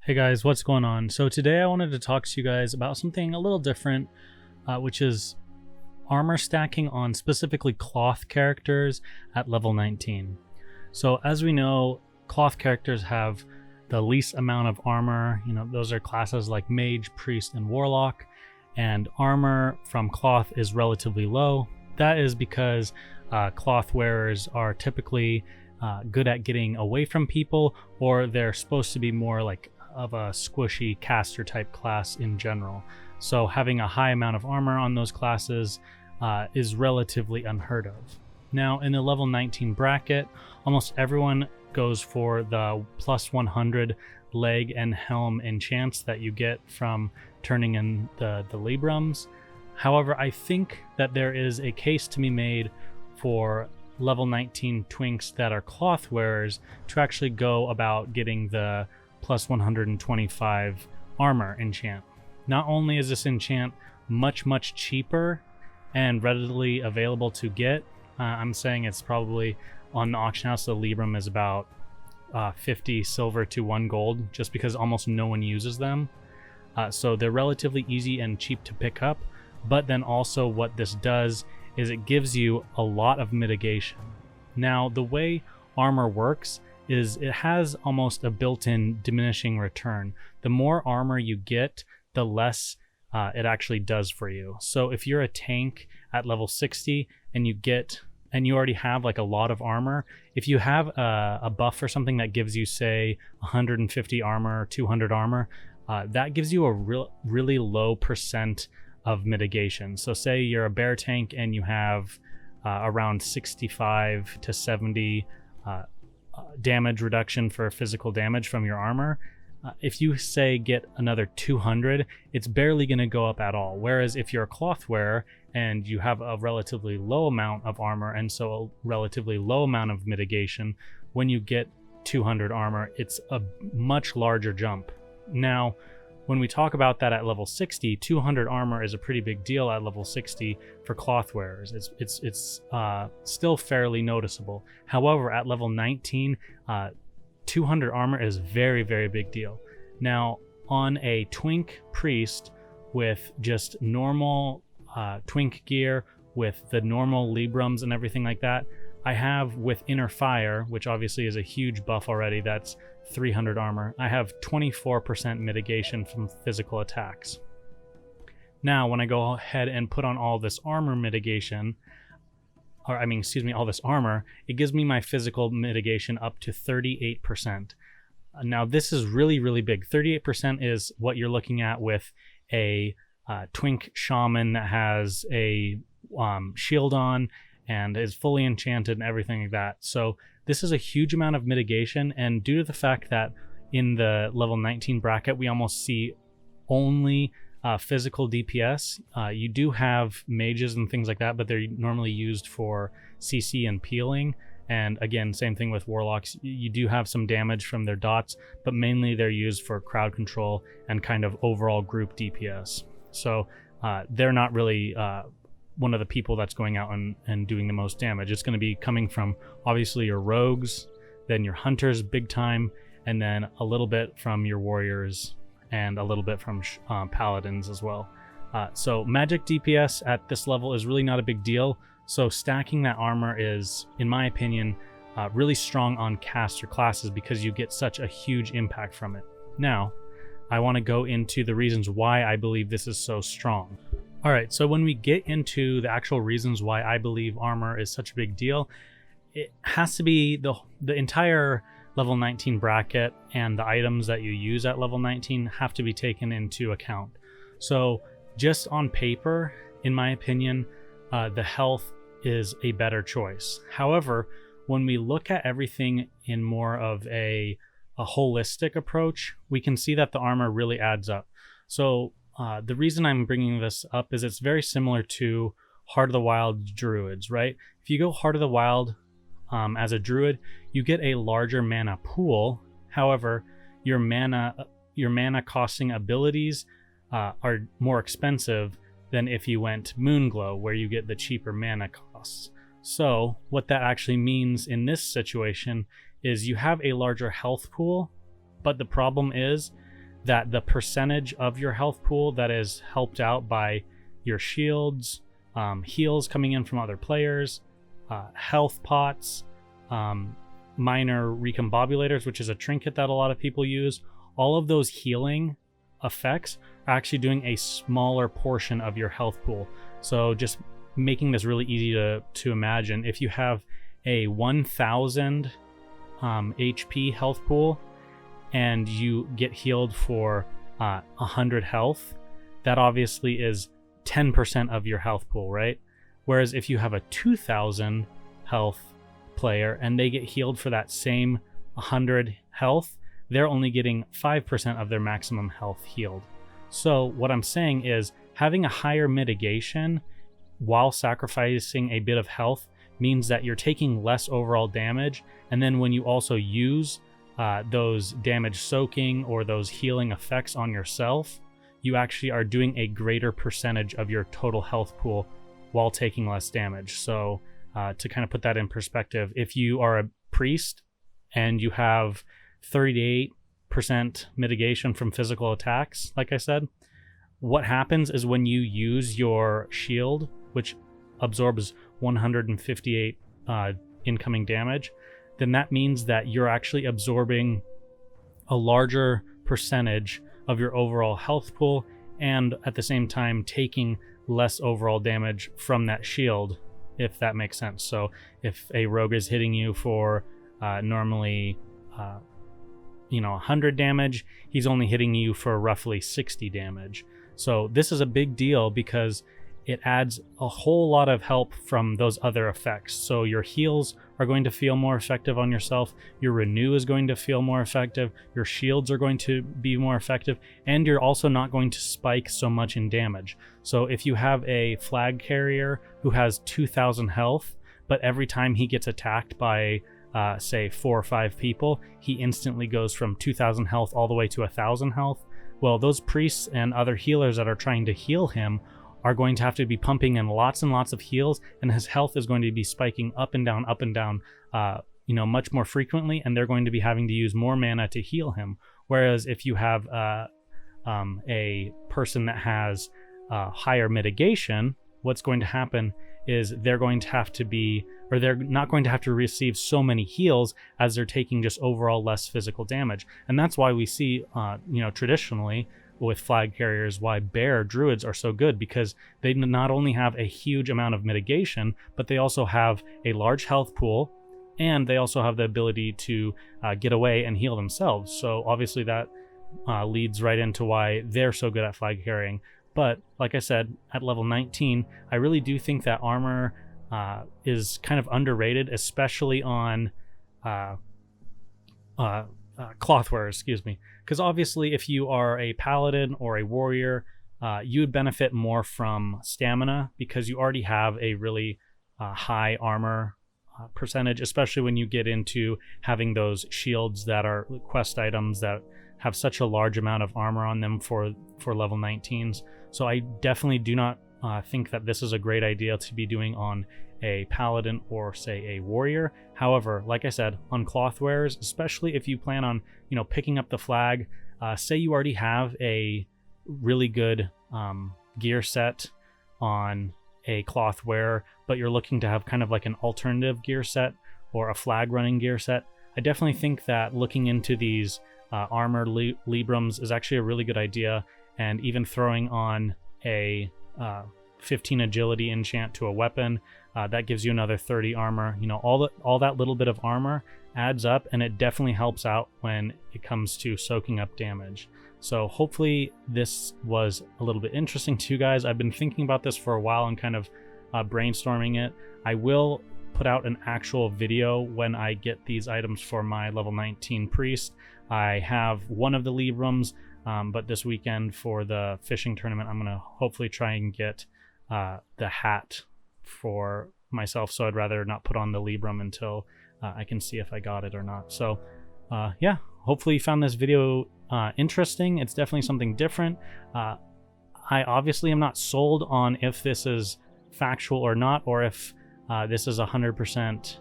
Hey guys, what's going on? So today I wanted to talk to you guys about something a little different, which is armor stacking on specifically cloth characters at level 19. So as we know, cloth characters have the least amount of armor. Those are classes like mage, priest, and warlock, and armor from cloth is relatively low. That is because cloth wearers are typically good at getting away from people, or they're supposed to be more like of a squishy caster type class in general. So having a high amount of armor on those classes is relatively unheard of. Now in the level 19 bracket, almost everyone goes for the plus 100 leg and helm enchants that you get from turning in the Librams. However, I think that there is a case to be made for level 19 twinks that are cloth wearers to actually go about getting the plus 125 armor enchant. Not only is this enchant much cheaper and readily available to get, I'm saying it's probably on the auction house, the Libram is about 50 silver to 1 gold, just because almost no one uses them. So they're relatively easy and cheap to pick up, but then also what this does is it gives you a lot of mitigation. Now the way armor works is it has almost a built-in diminishing return. The more armor you get, the less it actually does for you. So if you're a tank at level 60 and you already have like a lot of armor, if you have a buff or something that gives you say 150 armor, 200 armor, that gives you a really low percent of mitigation. So say you're a bear tank and you have around 65 to 70 damage reduction for physical damage from your armor. If you say get another 200, it's barely going to go up at all. Whereas if you're a cloth wearer and you have a relatively low amount of armor and so a relatively low amount of mitigation, when you get 200 armor, it's a much larger jump. Now, when we talk about that at level 60, 200 armor is a pretty big deal at level 60 for cloth wearers. It's still fairly noticeable. However, at level 19, 200 armor is very big deal. Now, on a twink priest with just normal twink gear, with the normal Librams and everything like that, I have with Inner Fire, which obviously is a huge buff already, that's 300 armor. I have 24% mitigation from physical attacks. Now, when I go ahead and put on all this armor mitigation, all this armor, it gives me my physical mitigation up to 38%. Now, this is really big. 38% is what you're looking at with a twink shaman that has a shield on and is fully enchanted and everything like that. So this is a huge amount of mitigation, and due to the fact that in the level 19 bracket we almost see only physical DPS, you do have mages and things like that, but they're normally used for CC and peeling. And again, same thing with warlocks. You do have some damage from their dots, but mainly they're used for crowd control and kind of overall group DPS. So they're not really one of the people that's going out and doing the most damage. It's going to be coming from obviously your rogues, then your hunters big time, and then a little bit from your warriors and a little bit from paladins as well. So magic DPS at this level is really not a big deal. So stacking that armor is, in my opinion, really strong on caster classes because you get such a huge impact from it. Now, I want to go into the reasons why I believe this is so strong. Alright, so when we get into the actual reasons why I believe armor is such a big deal, it has to be the entire level 19 bracket, and the items that you use at level 19 have to be taken into account. So just on paper, in my opinion, the health is a better choice. However, when we look at everything in more of a holistic approach, we can see that the armor really adds up. So the reason I'm bringing this up is it's very similar to Heart of the Wild druids, right? If you go Heart of the Wild as a druid, you get a larger mana pool. However, your mana costing abilities are more expensive than if you went Moonglow, where you get the cheaper mana costs. So what that actually means in this situation is you have a larger health pool, but the problem is that the percentage of your health pool that is helped out by your shields, heals coming in from other players, health pots, minor recombobulators, which is a trinket that a lot of people use, all of those healing effects are actually doing a smaller portion of your health pool. So just making this really easy to imagine, if you have a 1000 HP health pool and you get healed for 100 health, that obviously is 10% of your health pool, right? Whereas if you have a 2000 health player and they get healed for that same 100 health, they're only getting 5% of their maximum health healed. So what I'm saying is having a higher mitigation while sacrificing a bit of health means that you're taking less overall damage, and then when you also use those damage soaking or those healing effects on yourself, you actually are doing a greater percentage of your total health pool while taking less damage. So to kind of put that in perspective, if you are a priest and you have 38% mitigation from physical attacks, like I said, what happens is when you use your shield, which absorbs 158 incoming damage, then that means that you're actually absorbing a larger percentage of your overall health pool and at the same time taking less overall damage from that shield, if that makes sense. So if a rogue is hitting you for normally 100 damage, he's only hitting you for roughly 60 damage. So this is a big deal because it adds a whole lot of help from those other effects. So your heals are going to feel more effective on yourself, your renew is going to feel more effective, your shields are going to be more effective, and you're also not going to spike so much in damage. So if you have a flag carrier who has 2000 health, but every time he gets attacked by say 4 or 5 people, he instantly goes from 2000 health all the way to 1000 health. Well, those priests and other healers that are trying to heal him are going to have to be pumping in lots and lots of heals, and his health is going to be spiking up and down, much more frequently, and they're going to be having to use more mana to heal him. Whereas if you have a person that has higher mitigation, what's going to happen is they're not going to have to receive so many heals as they're taking just overall less physical damage. And that's why we see, traditionally with flag carriers, why bear druids are so good, because they not only have a huge amount of mitigation, but they also have a large health pool, and they also have the ability to get away and heal themselves. So obviously that leads right into why they're so good at flag carrying. But like I said, at level 19, I really do think that armor is kind of underrated, especially on cloth wearers, because obviously if you are a paladin or a warrior, you would benefit more from stamina because you already have a really high armor percentage, especially when you get into having those shields that are quest items that have such a large amount of armor on them for level 19s. So I definitely do not think that this is a great idea to be doing on a paladin or say a warrior. However, like I said, on cloth wearers, especially if you plan on picking up the flag, say you already have a really good gear set on a cloth wearer, but you're looking to have kind of like an alternative gear set or a flag running gear set, I definitely think that looking into these armor Librams is actually a really good idea. And even throwing on a 15 agility enchant to a weapon, that gives you another 30 armor. All that little bit of armor adds up, and it definitely helps out when it comes to soaking up damage. So hopefully this was a little bit interesting to you guys. I've been thinking about this for a while and kind of brainstorming it. I will put out an actual video when I get these items for my level 19 priest. I have one of the Librams, but this weekend for the fishing tournament, I'm going to hopefully try and get the hat for myself. So I'd rather not put on the Libram until I can see if I got it or not. So yeah, hopefully you found this video interesting. It's definitely something different. I obviously am not sold on if this is factual or not, or if this is 100%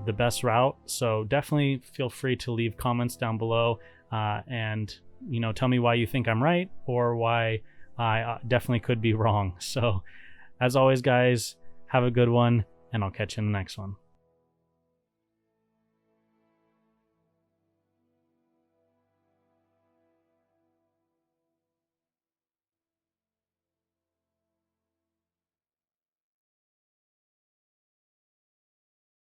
the best route. So definitely feel free to leave comments down below and tell me why you think I'm right or why I definitely could be wrong. So as always, guys, have a good one, and I'll catch you in the next one.